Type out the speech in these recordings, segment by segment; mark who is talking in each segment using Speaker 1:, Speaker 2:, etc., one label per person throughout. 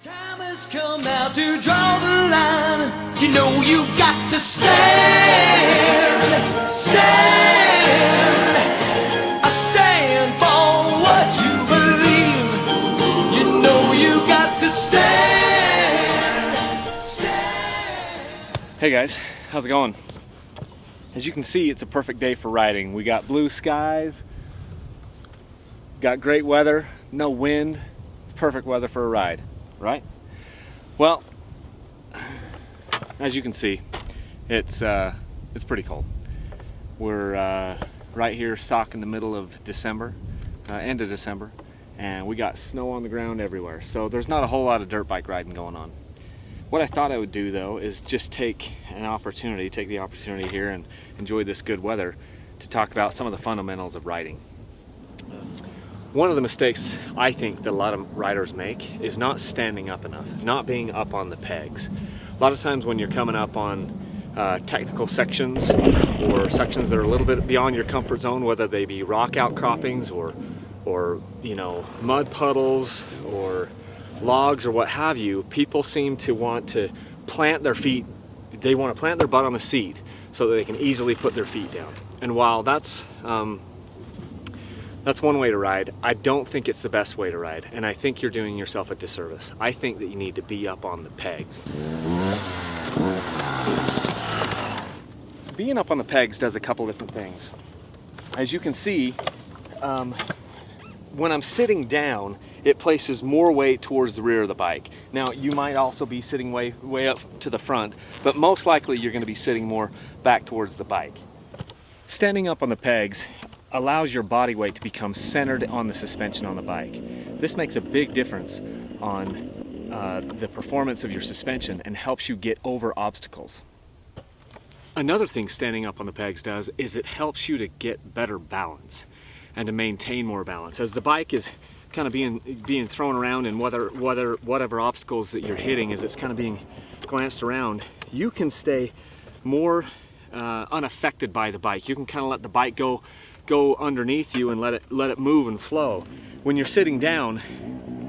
Speaker 1: Time has come now to draw the line. You know you got to stand, stand. I stand for what you believe. You know you got to stand, stand.
Speaker 2: Hey guys, how's it going? As you can see, it's a perfect day for riding. We got blue skies, got great weather, no wind, perfect weather for a ride, right? Well, as you can see, it's pretty cold. We're right here, sock in the middle of December, end of December, and we got snow on the ground everywhere. So there's not a whole lot of dirt bike riding going on. What I thought I would do though is just take the opportunity here and enjoy this good weather to talk about some of the fundamentals of riding. One of the mistakes I think that a lot of riders make is not standing up enough, not being up on the pegs. A lot of times when you're coming up on technical sections or sections that are a little bit beyond your comfort zone, whether they be rock outcroppings or you know, mud puddles or logs or what have you, people seem to want to plant their feet. They want to plant their butt on the seat so that they can easily put their feet down. And while that's one way to ride, I don't think it's the best way to ride, and I think you're doing yourself a disservice. I think that you need to be up on the pegs. Being up on the pegs does a couple different things. As you can see, when I'm sitting down, it places more weight towards the rear of the bike. Now, you might also be sitting way up to the front, but most likely you're going to be sitting more back towards the bike. Standing up on the pegs allows your body weight to become centered on the suspension on the bike. This makes a big difference on the performance of your suspension and helps you get over obstacles. Another thing standing up on the pegs does is it helps you to get better balance and to maintain more balance. As the bike is kind of being thrown around, and whatever obstacles that you're hitting, as it's kind of being glanced around, you can stay more unaffected by the bike. You can kind of let the bike go underneath you and let it move and flow. When you're sitting down,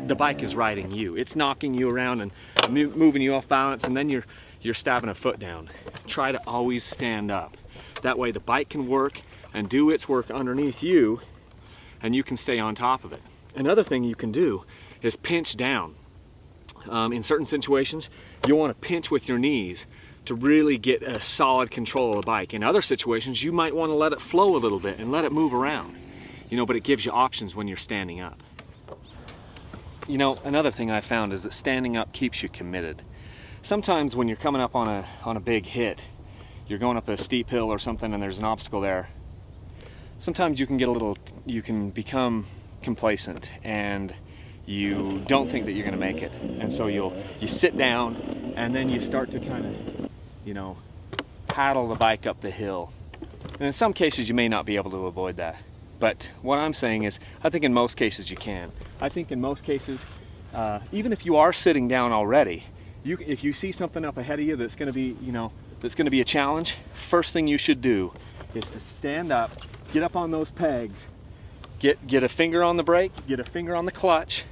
Speaker 2: the bike is riding you. It's knocking you around and moving you off balance, and then you're stabbing a foot down. Try to always stand up. That way the bike can work and do its work underneath you, and you can stay on top of it. Another thing you can do is pinch down. In certain situations, you'll want to pinch with your knees to really get a solid control of the bike. In other situations, you might want to let it flow a little bit and let it move around. You know, but it gives you options when you're standing up. You know, another thing I found is that standing up keeps you committed. Sometimes when you're coming up on a big hit, you're going up a steep hill or something and there's an obstacle there, sometimes you can become complacent and you don't think that you're going to make it, and so you sit down and then you start to kind of, you know, paddle the bike up the hill. And in some cases you may not be able to avoid that, but what I'm saying is I think in most cases you can. I think in most cases, even if you are sitting down already, if you see something up ahead of you that's going to be, you know, that's going to be a challenge, first thing you should do is to stand up, get up on those pegs, get a finger on the brake, get a finger on the clutch,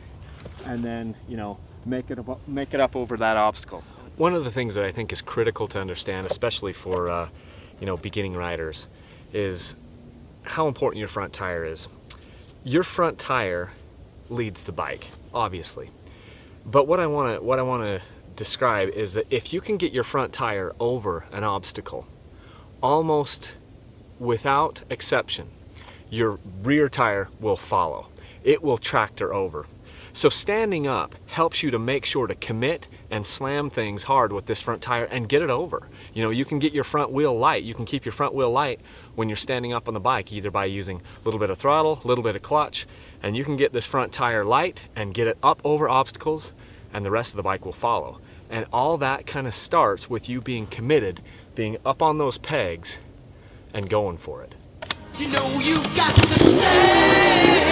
Speaker 2: and then, you know, make it up over that obstacle. One of the things that I think is critical to understand, especially for you know, beginning riders, is how important your front tire is. Your front tire leads the bike, obviously, but what I want to describe is that if you can get your front tire over an obstacle, almost without exception, your rear tire will follow. It will tractor over. So standing up helps you to make sure to commit and slam things hard with this front tire and get it over. You know, you can get your front wheel light. You can keep your front wheel light when you're standing up on the bike, either by using a little bit of throttle, a little bit of clutch, and you can get this front tire light and get it up over obstacles, and the rest of the bike will follow. And all that kind of starts with you being committed, being up on those pegs and going for it.
Speaker 1: You know you got to stand.